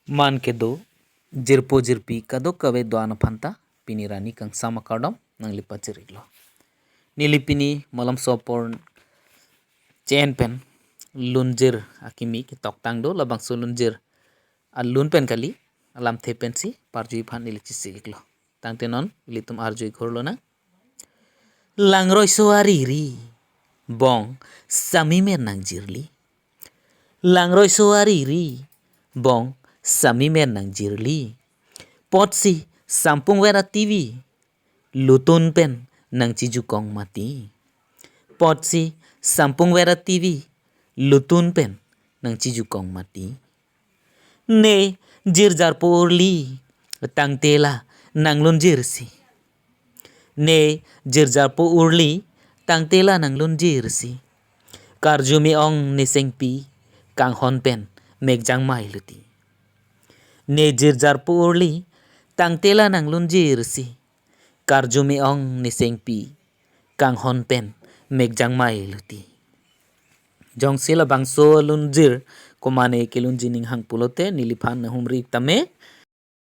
Man kedo jirpo jirpi kado kawe doana phanta pinirani kang sama kadam nang lipa ciriglo. Nilipini malam sopor chain pen lunjir akimi ki toktang do labang so lunjir lun pen kali alamthe pen si parjui phan nilichi siglo. Tangte non litum arjui khorlo na langroi soari ri bong sami mer nang jirli langroi soari ri bong sami mer nang jirli potsi sampung vera TV lutun pen nang ciju kong mati potsi sampung vera TV lutun pen nang ciju kong mati ne jirjar po urli tangtela nang lunjir si ne jirjar po urli tangtela nang lunjir si karjumi ong nisengpi kang hon pen megjang mai luti ne jirjar po urli tangtela nang lunjir si karjumi ong nisengpi kang hon pen megjang mai luti jong sila bangso lunjir komane kilunjining hang pulote Neliphan na Humri iktame